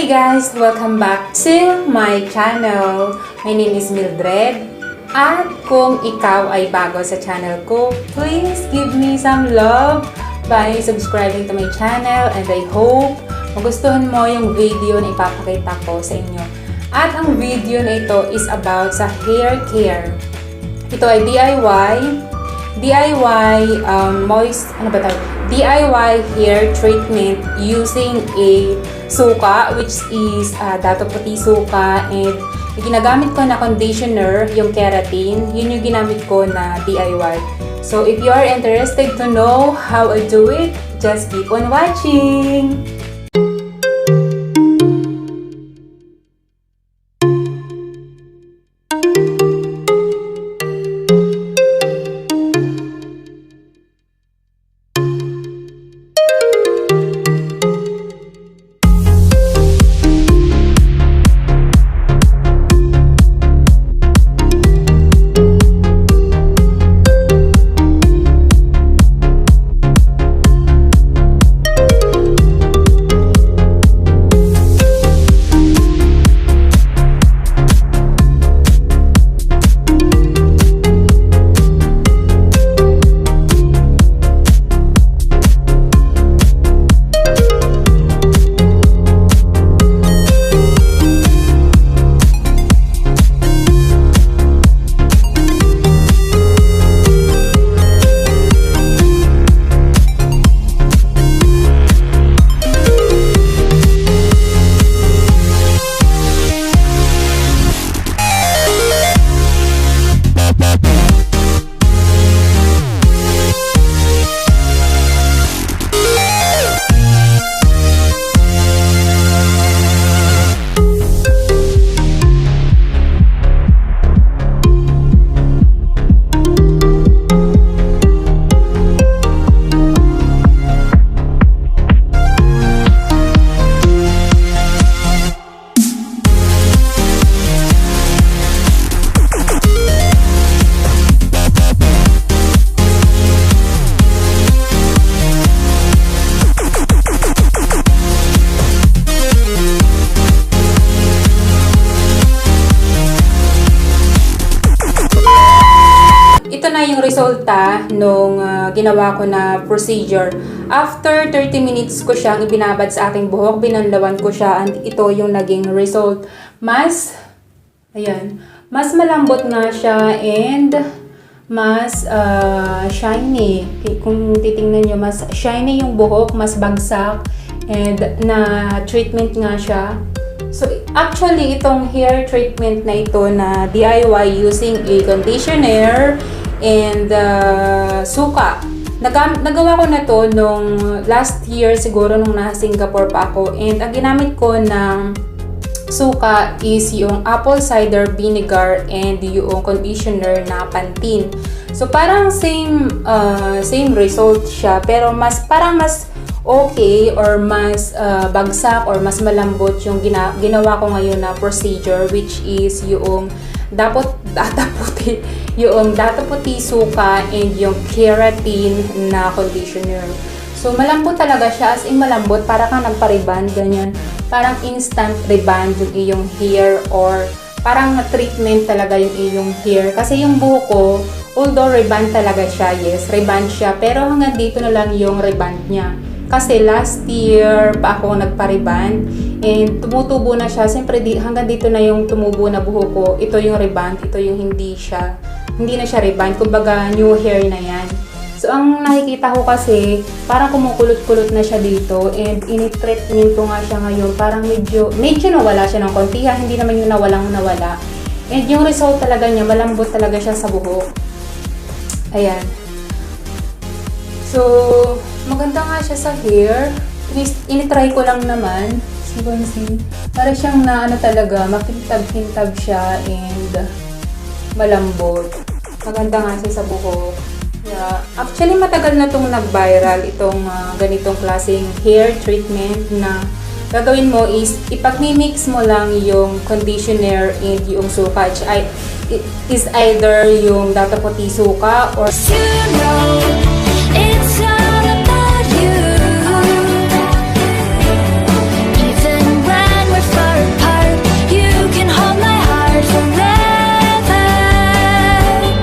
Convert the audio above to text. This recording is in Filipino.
Hi guys! Welcome back to my channel. My name is Mildred. At kung ikaw ay bago sa channel ko, please give me some love by subscribing to my channel, and I hope magustuhan mo yung video na ipapakita ko sa inyo. At ang video na ito is about sa hair care. Ito ay DIY hair treatment using a Suka, which is dato puti Suka, and yung ginagamit ko na conditioner, yung keratin, yun yung ginamit ko na DIY. So if you are interested to know how I do it, just keep on watching! Ito na yung resulta nung ginawa ko na procedure. After 30 minutes ko siyang ibinabad sa aking buhok, binanlawan ko siya, and ito yung naging result. Mas malambot nga siya and mas shiny. Kung titingnan nyo, mas shiny yung buhok, mas bagsak, and na treatment nga siya. So actually, itong hair treatment na ito na DIY using a conditioner and Suka, nagawa ko na to nung last year siguro, nung nasa Singapore pa ako, and ang ginamit ko ng Suka is yung apple cider vinegar and yung conditioner na Pantene. So parang same result siya, pero parang mas okay or mas bagsak or mas malambot yung ginawa ko ngayon na procedure, which is yung data puti Suka and yung keratin na conditioner. So malambot talaga siya, as in malambot, para kang nagpa-rebond, ganyan. Parang instant rebond yung iyong hair, or parang na-treatment talaga yung iyong hair. Kasi yung buhok ko, although rebond talaga siya, yes, rebond siya, pero hanggang dito na lang yung rebond niya. Kasi last year pa ako nagpa-rebond and tumutubo na siya. Siyempre hanggang dito na yung tumubo na buhok ko. Ito yung rebond, ito yung hindi na siya rebond. Kumbaga new hair na yan. So ang nakikita ko kasi parang kumukulot-kulot na siya dito, and ini-treatment ko nga siya ngayon. Parang medyo nawala siya ng konti. Hindi naman yung nawala. And yung result talaga niya, malambot talaga siya sa buhok. Ayan. So maganda nga siya sa hair. Ini-try ko lang naman. Para siyang talaga, makintab-kintab siya and malambot. Maganda nga siya sa buhok. Yeah. Actually, matagal na itong nag-viral, itong ganitong klaseng hair treatment na gagawin mo is ipag-mix mo lang yung conditioner and yung Suka. It is either yung dato puti Suka or